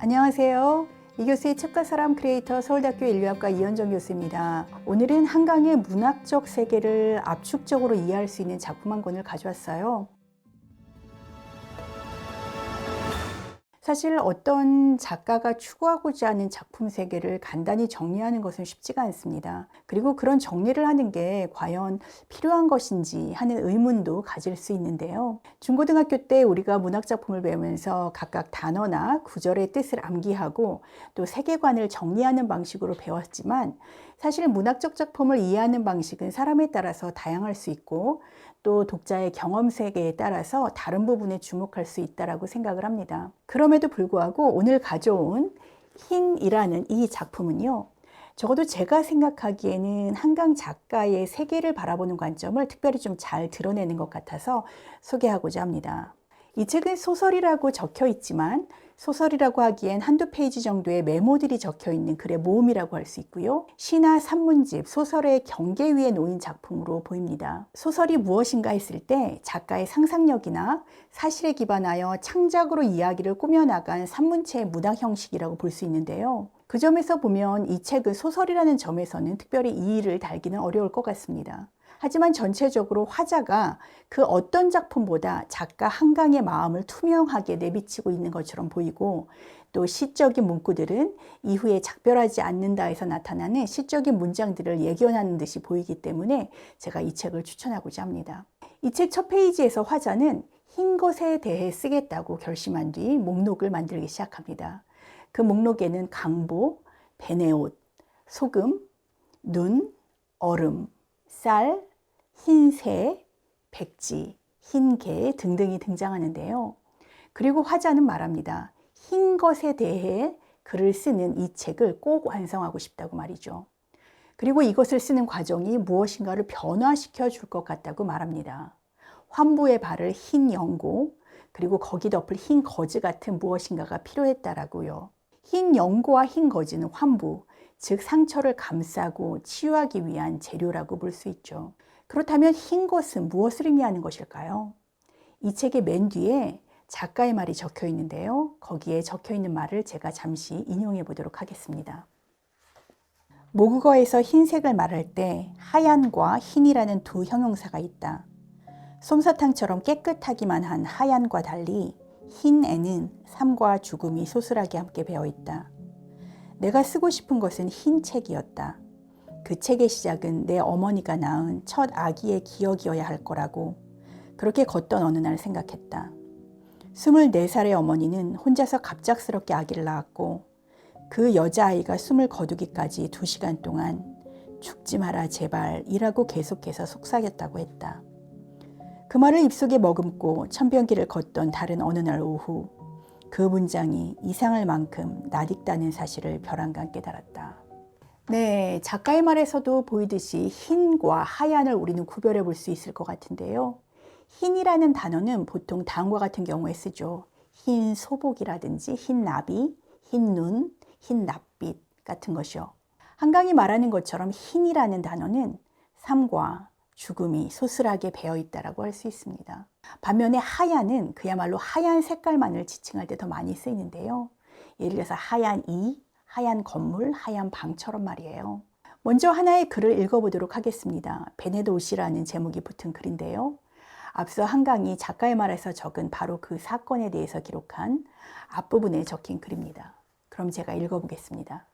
안녕하세요. 이 교수의 책과 사람 크리에이터 서울대학교 인류학과 이현정 교수입니다. 오늘은 한강의 문학적 세계를 압축적으로 이해할 수 있는 작품 한 권을 가져왔어요. 사실 어떤 작가가 추구하고자 하는 작품 세계를 간단히 정리하는 것은 쉽지가 않습니다. 그리고 그런 정리를 하는 게 과연 필요한 것인지 하는 의문도 가질 수 있는데요. 중고등학교 때 우리가 문학작품을 배우면서 각각 단어나 구절의 뜻을 암기하고 또 세계관을 정리하는 방식으로 배웠지만 사실 문학적 작품을 이해하는 방식은 사람에 따라서 다양할 수 있고 또 독자의 경험 세계에 따라서 다른 부분에 주목할 수 있다고 생각을 합니다. 그럼에도 불구하고 오늘 가져온 흰이라는 이 작품은요, 적어도 제가 생각하기에는 한강 작가의 세계를 바라보는 관점을 특별히 좀 잘 드러내는 것 같아서 소개하고자 합니다. 이 책은 소설이라고 적혀 있지만 소설이라고 하기엔 한두 페이지 정도의 메모들이 적혀 있는 글의 모음이라고 할 수 있고요. 시나 산문집, 소설의 경계 위에 놓인 작품으로 보입니다. 소설이 무엇인가 했을 때 작가의 상상력이나 사실에 기반하여 창작으로 이야기를 꾸며나간 산문체의 문학 형식이라고 볼 수 있는데요. 그 점에서 보면 이 책은 소설이라는 점에서는 특별히 이의를 달기는 어려울 것 같습니다. 하지만 전체적으로 화자가 그 어떤 작품보다 작가 한강의 마음을 투명하게 내비치고 있는 것처럼 보이고 또 시적인 문구들은 이후에 작별하지 않는다에서 나타나는 시적인 문장들을 예견하는 듯이 보이기 때문에 제가 이 책을 추천하고자 합니다. 이 책 첫 페이지에서 화자는 흰 것에 대해 쓰겠다고 결심한 뒤 목록을 만들기 시작합니다. 그 목록에는 강보, 벤의 옷, 소금, 눈, 얼음, 쌀, 흰새, 백지, 흰개 등등이 등장하는데요. 그리고 화자는 말합니다. 흰 것에 대해 글을 쓰는 이 책을 꼭 완성하고 싶다고 말이죠. 그리고 이것을 쓰는 과정이 무엇인가를 변화시켜 줄 것 같다고 말합니다. 환부의 발을 흰 연고, 그리고 거기 덮을 흰 거즈 같은 무엇인가가 필요했다라고요. 흰 연고와 흰 거즈는 환부, 즉 상처를 감싸고 치유하기 위한 재료라고 볼 수 있죠. 그렇다면 흰 것은 무엇을 의미하는 것일까요? 이 책의 맨 뒤에 작가의 말이 적혀 있는데요. 거기에 적혀 있는 말을 제가 잠시 인용해 보도록 하겠습니다. 모국어에서 흰색을 말할 때 하얀과 흰이라는 두 형용사가 있다. 솜사탕처럼 깨끗하기만 한 하얀과 달리 흰에는 삶과 죽음이 소슬하게 함께 배어 있다. 내가 쓰고 싶은 것은 흰 책이었다. 그 책의 시작은 내 어머니가 낳은 첫 아기의 기억이어야 할 거라고 그렇게 걷던 어느 날 생각했다. 24살의 어머니는 혼자서 갑작스럽게 아기를 낳았고 그 여자아이가 숨을 거두기까지 2시간 동안 죽지 마라 제발 이라고 계속해서 속삭였다고 했다. 그 말을 입속에 머금고 천변길을 걷던 다른 어느 날 오후 그 문장이 이상할 만큼 낯익다는 사실을 벼랑간 깨달았다. 네, 작가의 말에서도 보이듯이 흰과 하얀을 우리는 구별해 볼 수 있을 것 같은데요. 흰이라는 단어는 보통 다음과 같은 경우에 쓰죠. 흰 소복이라든지 흰 나비, 흰 눈, 흰 낯빛 같은 것이요. 한강이 말하는 것처럼 흰이라는 단어는 삶과 죽음이 소슬하게 배어 있다고 할 수 있습니다. 반면에 하얀은 그야말로 하얀 색깔만을 지칭할 때 더 많이 쓰이는데요. 예를 들어서 하얀 이, 하얀 건물, 하얀 방처럼 말이에요. 먼저 하나의 글을 읽어보도록 하겠습니다. 벤의 옷이라는 제목이 붙은 글인데요. 앞서 한강이 작가의 말에서 적은 바로 그 사건에 대해서 기록한 앞부분에 적힌 글입니다. 그럼 제가 읽어보겠습니다.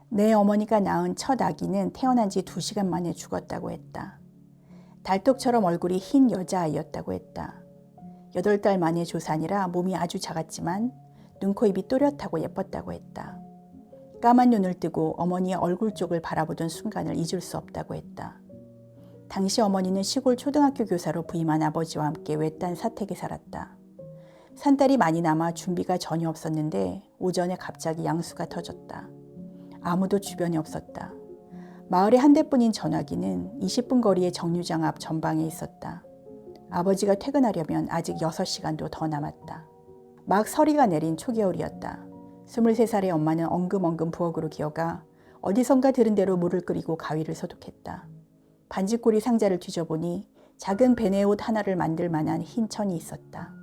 내 어머니가 낳은 첫 아기는 태어난 지 2시간 만에 죽었다고 했다. 달떡처럼 얼굴이 흰 여자아이였다고 했다. 8달 만에 조산이라 몸이 아주 작았지만 눈, 코, 입이 또렷하고 예뻤다고 했다. 까만 눈을 뜨고 어머니의 얼굴 쪽을 바라보던 순간을 잊을 수 없다고 했다. 당시 어머니는 시골 초등학교 교사로 부임한 아버지와 함께 외딴 사택에 살았다. 산딸이 많이 남아 준비가 전혀 없었는데 오전에 갑자기 양수가 터졌다. 아무도 주변에 없었다. 마을의 한 대뿐인 전화기는 20분 거리의 정류장 앞 전방에 있었다. 아버지가 퇴근하려면 아직 6시간도 더 남았다. 막 서리가 내린 초겨울이었다. 23살의 엄마는 엉금엉금 부엌으로 기어가 어디선가 들은 대로 물을 끓이고 가위를 소독했다. 반지꼬리 상자를 뒤져보니 작은 베네 옷 하나를 만들 만한 흰 천이 있었다.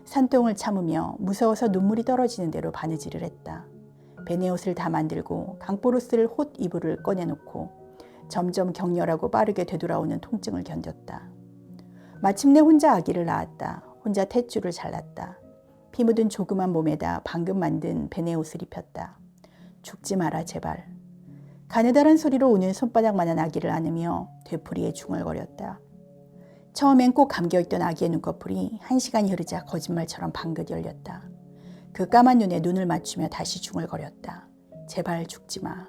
산통을 참으며 무서워서 눈물이 떨어지는 대로 바느질을 했다. 베네옷을 다 만들고 강보로 쓸 홑 이불을 꺼내놓고 점점 격렬하고 빠르게 되돌아오는 통증을 견뎠다. 마침내 혼자 아기를 낳았다. 혼자 탯줄을 잘랐다. 피 묻은 조그만 몸에다 방금 만든 베네옷을 입혔다. 죽지 마라 제발. 가느다란 소리로 우는 손바닥만한 아기를 안으며 되풀이에 중얼거렸다. 처음엔 꼭 감겨있던 아기의 눈꺼풀이 1시간이 흐르자 거짓말처럼 방긋 열렸다. 그 까만 눈에 눈을 맞추며 다시 중얼거렸다. 제발 죽지 마.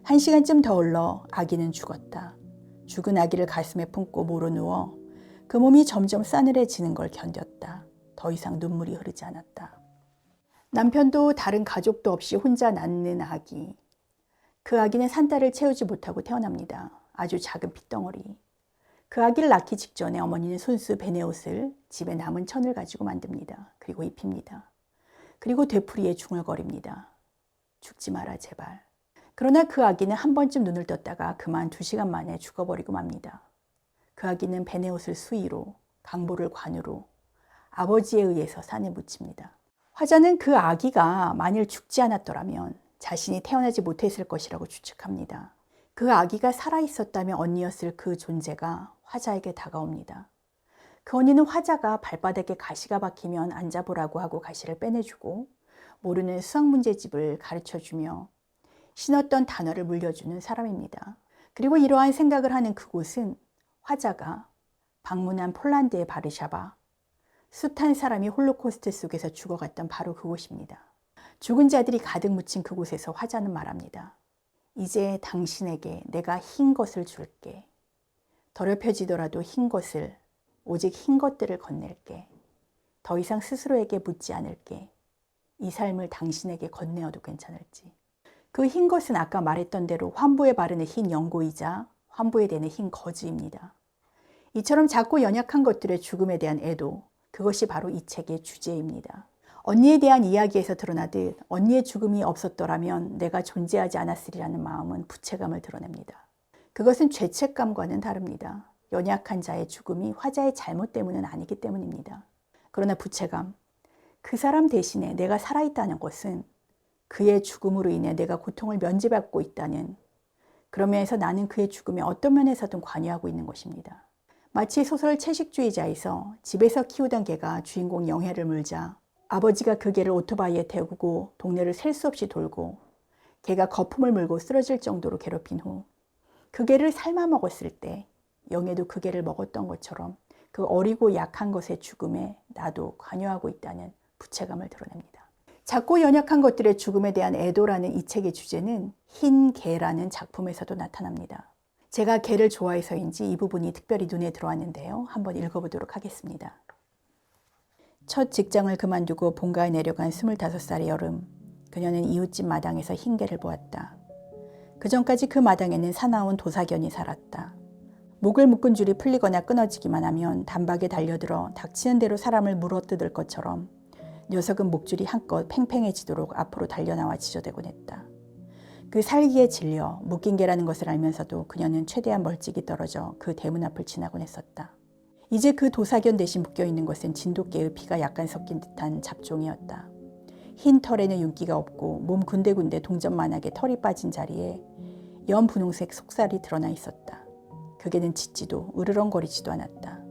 1시간쯤 더 흘러 아기는 죽었다. 죽은 아기를 가슴에 품고 모로 누워 그 몸이 점점 싸늘해지는 걸 견뎠다. 더 이상 눈물이 흐르지 않았다. 남편도 다른 가족도 없이 혼자 낳는 아기. 그 아기는 산딸을 채우지 못하고 태어납니다. 아주 작은 핏덩어리. 그 아기를 낳기 직전에 어머니는 손수 베네옷을 집에 남은 천을 가지고 만듭니다. 그리고 입힙니다. 그리고 되풀이에 중얼거립니다. 죽지 마라 제발. 그러나 그 아기는 한 번쯤 눈을 떴다가 그만 2시간 만에 죽어버리고 맙니다. 그 아기는 베네옷을 수의로, 강보를 관으로 아버지에 의해서 산에 묻힙니다. 화자는 그 아기가 만일 죽지 않았더라면 자신이 태어나지 못했을 것이라고 추측합니다. 그 아기가 살아있었다면 언니였을 그 존재가 화자에게 다가옵니다. 그 언니는 화자가 발바닥에 가시가 박히면 앉아보라고 하고 가시를 빼내주고 모르는 수학 문제집을 가르쳐주며 신었던 단어를 물려주는 사람입니다. 그리고 이러한 생각을 하는 그곳은 화자가 방문한 폴란드의 바르샤바, 숱한 사람이 홀로코스트 속에서 죽어갔던 바로 그곳입니다. 죽은 자들이 가득 묻힌 그곳에서 화자는 말합니다. 이제 당신에게 내가 흰 것을 줄게. 더럽혀지더라도 흰 것을, 오직 흰 것들을 건넬게. 더 이상 스스로에게 묻지 않을게. 이 삶을 당신에게 건네어도 괜찮을지. 그 흰 것은 아까 말했던 대로 환부에 바르는 흰 연고이자 환부에 대는 흰 거즈입니다. 이처럼 작고 연약한 것들의 죽음에 대한 애도, 그것이 바로 이 책의 주제입니다. 언니에 대한 이야기에서 드러나듯 언니의 죽음이 없었더라면 내가 존재하지 않았으리라는 마음은 부채감을 드러냅니다. 그것은 죄책감과는 다릅니다. 연약한 자의 죽음이 화자의 잘못 때문은 아니기 때문입니다. 그러나 부채감, 그 사람 대신에 내가 살아있다는 것은 그의 죽음으로 인해 내가 고통을 면제받고 있다는, 그러면서 나는 그의 죽음에 어떤 면에서든 관여하고 있는 것입니다. 마치 소설 채식주의자에서 집에서 키우던 개가 주인공 영해를 물자 아버지가 그 개를 오토바이에 태우고 동네를 셀 수 없이 돌고 개가 거품을 물고 쓰러질 정도로 괴롭힌 후 그 개를 삶아 먹었을 때 영해도 그 개를 먹었던 것처럼 그 어리고 약한 것의 죽음에 나도 관여하고 있다는 부채감을 드러냅니다. 작고 연약한 것들의 죽음에 대한 애도라는 이 책의 주제는 흰 개라는 작품에서도 나타납니다. 제가 개를 좋아해서인지 이 부분이 특별히 눈에 들어왔는데요. 한번 읽어보도록 하겠습니다. 첫 직장을 그만두고 본가에 내려간 25살의 여름, 그녀는 이웃집 마당에서 흰 개를 보았다. 그전까지 그 마당에는 사나운 도사견이 살았다. 목을 묶은 줄이 풀리거나 끊어지기만 하면 단박에 달려들어 닥치는 대로 사람을 물어뜯을 것처럼 녀석은 목줄이 한껏 팽팽해지도록 앞으로 달려나와 지저대곤 했다. 그 살기에 질려 묶인 개라는 것을 알면서도 그녀는 최대한 멀찍이 떨어져 그 대문 앞을 지나곤 했었다. 이제 그 도사견 대신 묶여있는 것은 진돗개의 피가 약간 섞인 듯한 잡종이었다. 흰 털에는 윤기가 없고 몸 군데군데 동전만하게 털이 빠진 자리에 연 분홍색 속살이 드러나 있었다. 그 개는 짖지도 으르렁거리지도 않았다.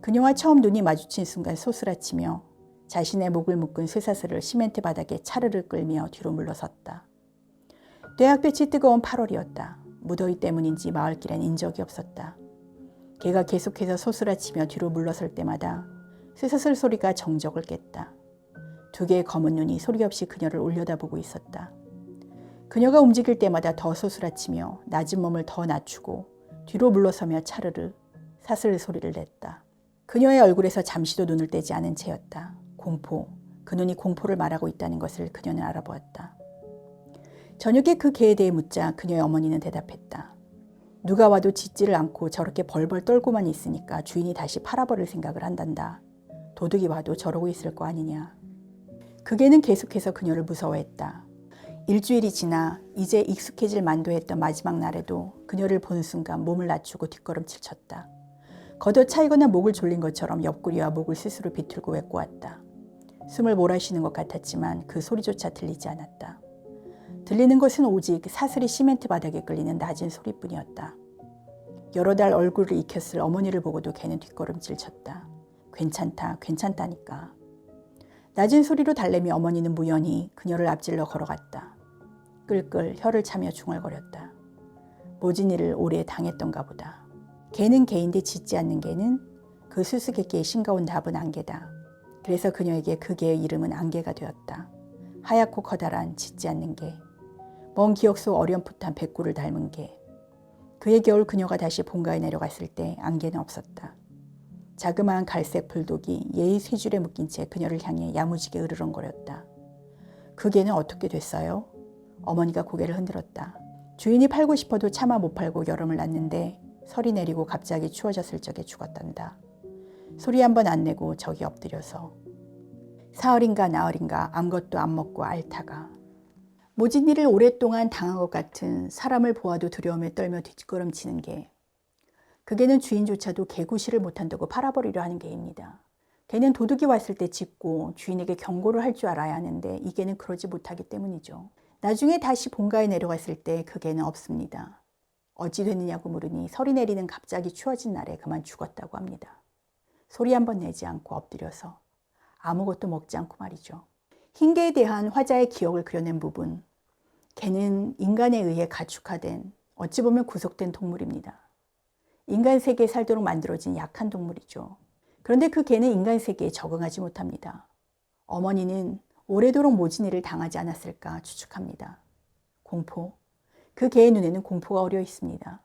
그녀와 처음 눈이 마주친 순간 소스라치며 자신의 목을 묶은 쇠사슬을 시멘트 바닥에 차르르 끌며 뒤로 물러섰다. 뇌학볕이 뜨거운 8월이었다. 무더위 때문인지 마을길엔 인적이 없었다. 개가 계속해서 소스라치며 뒤로 물러설 때마다 쇠사슬 소리가 정적을 깼다. 2개의 검은 눈이 소리 없이 그녀를 올려다보고 있었다. 그녀가 움직일 때마다 더 소스라치며 낮은 몸을 더 낮추고 뒤로 물러서며 차르르 사슬 소리를 냈다. 그녀의 얼굴에서 잠시도 눈을 떼지 않은 채였다. 공포, 그 눈이 공포를 말하고 있다는 것을 그녀는 알아보았다. 저녁에 그 개에 대해 묻자 그녀의 어머니는 대답했다. 누가 와도 짖지를 않고 저렇게 벌벌 떨고만 있으니까 주인이 다시 팔아버릴 생각을 한단다. 도둑이 와도 저러고 있을 거 아니냐. 그 개는 계속해서 그녀를 무서워했다. 일주일이 지나 이제 익숙해질 만도 했던 마지막 날에도 그녀를 본 순간 몸을 낮추고 뒷걸음질 쳤다. 걷어차이거나 목을 졸린 것처럼 옆구리와 목을 스스로 비틀고 외꼬았다. 숨을 몰아쉬는 것 같았지만 그 소리조차 들리지 않았다. 들리는 것은 오직 사슬이 시멘트 바닥에 끌리는 낮은 소리뿐이었다. 여러 달 얼굴을 익혔을 어머니를 보고도 걔는 뒷걸음질 쳤다. 괜찮다, 괜찮다니까. 낮은 소리로 달래며 어머니는 무연히 그녀를 앞질러 걸어갔다. 끌끌 혀를 차며 중얼거렸다. 모진 일을 오래 당했던가 보다. 개는 개인데 짖지 않는 개는 그 수수께끼의 싱거운 답은 안개다. 그래서 그녀에게 그 개의 이름은 안개가 되었다. 하얗고 커다란 짖지 않는 개. 먼 기억 속 어렴풋한 백구를 닮은 개. 그의 겨울 그녀가 다시 본가에 내려갔을 때 안개는 없었다. 자그마한 갈색 불독이 예의 세 줄에 묶인 채 그녀를 향해 야무지게 으르렁거렸다. 그 개는 어떻게 됐어요? 어머니가 고개를 흔들었다. 주인이 팔고 싶어도 차마 못 팔고 여름을 났는데 설이 내리고 갑자기 추워졌을 적에 죽었단다. 소리 한 번 안 내고 저기 엎드려서. 사흘인가 나흘인가 아무것도 안 먹고 앓다가. 모진 일을 오랫동안 당한 것 같은 사람을 보아도 두려움에 떨며 뒷걸음치는 개. 그 개는 주인조차도 개구실을 못한다고 팔아버리려 하는 개입니다. 개는 도둑이 왔을 때 짖고 주인에게 경고를 할 줄 알아야 하는데 이 개는 그러지 못하기 때문이죠. 나중에 다시 본가에 내려갔을 때 그 개는 없습니다. 어찌 됐느냐고 물으니 설이 내리는 갑자기 추워진 날에 그만 죽었다고 합니다. 소리 한 번 내지 않고 엎드려서 아무것도 먹지 않고 말이죠. 흰개에 대한 화자의 기억을 그려낸 부분. 개는 인간에 의해 가축화된 어찌 보면 구속된 동물입니다. 인간 세계에 살도록 만들어진 약한 동물이죠. 그런데 그 개는 인간 세계에 적응하지 못합니다. 어머니는 오래도록 모진 일을 당하지 않았을까 추측합니다. 공포. 그 개의 눈에는 공포가 어려 있습니다.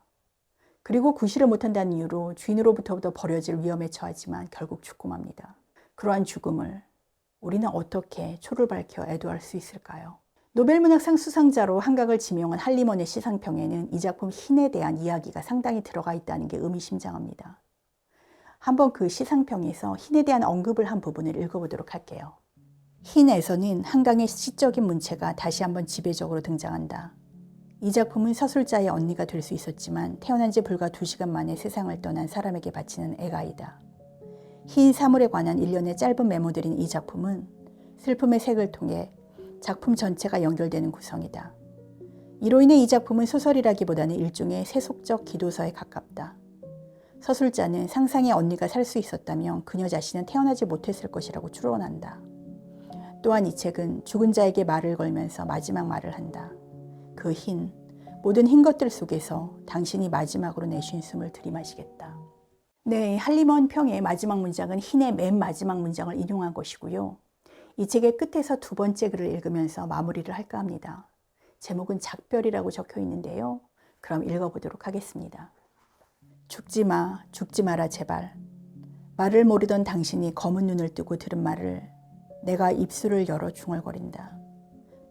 그리고 구실을 못한다는 이유로 주인으로부터 버려질 위험에 처하지만 결국 죽고 맙니다. 그러한 죽음을 우리는 어떻게 초를 밝혀 애도할 수 있을까요? 노벨문학상 수상자로 한각을 지명한 할리먼의 시상평에는 이 작품 흰에 대한 이야기가 상당히 들어가 있다는 게 의미심장합니다. 한번 그 시상평에서 흰에 대한 언급을 한 부분을 읽어보도록 할게요. 흰에서는 한강의 시적인 문체가 다시 한번 지배적으로 등장한다. 이 작품은 서술자의 언니가 될 수 있었지만 태어난 지 불과 2시간 만에 세상을 떠난 사람에게 바치는 애가이다. 흰 사물에 관한 일련의 짧은 메모들인 이 작품은 슬픔의 색을 통해 작품 전체가 연결되는 구성이다. 이로 인해 이 작품은 소설이라기보다는 일종의 세속적 기도서에 가깝다. 서술자는 상상의 언니가 살 수 있었다면 그녀 자신은 태어나지 못했을 것이라고 추론한다. 또한 이 책은 죽은 자에게 말을 걸면서 마지막 말을 한다. 그 흰, 모든 흰 것들 속에서 당신이 마지막으로 내쉰 숨을 들이마시겠다. 네, 할리먼 평의 마지막 문장은 흰의 맨 마지막 문장을 인용한 것이고요. 이 책의 끝에서 두 번째 글을 읽으면서 마무리를 할까 합니다. 제목은 작별이라고 적혀 있는데요. 그럼 읽어보도록 하겠습니다. 죽지 마, 죽지 마라 제발. 말을 모르던 당신이 검은 눈을 뜨고 들은 말을 내가 입술을 열어 중얼거린다.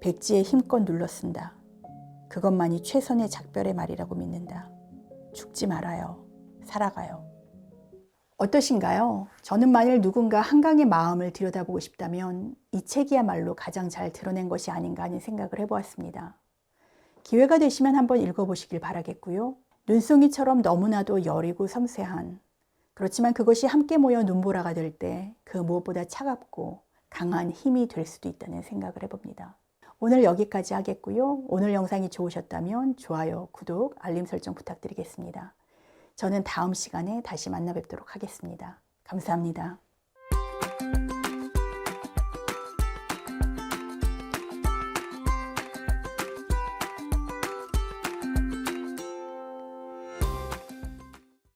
백지에 힘껏 눌러 쓴다. 그것만이 최선의 작별의 말이라고 믿는다. 죽지 말아요. 살아가요. 어떠신가요? 저는 만일 누군가 한강의 마음을 들여다보고 싶다면 이 책이야말로 가장 잘 드러낸 것이 아닌가 하는 생각을 해보았습니다. 기회가 되시면 한번 읽어보시길 바라겠고요. 눈송이처럼 너무나도 여리고 섬세한, 그렇지만 그것이 함께 모여 눈보라가 될 때 그 무엇보다 차갑고 강한 힘이 될 수도 있다는 생각을 해봅니다. 오늘 여기까지 하겠고요. 오늘 영상이 좋으셨다면 좋아요, 구독, 알림 설정 부탁드리겠습니다. 저는 다음 시간에 다시 만나 뵙도록 하겠습니다. 감사합니다.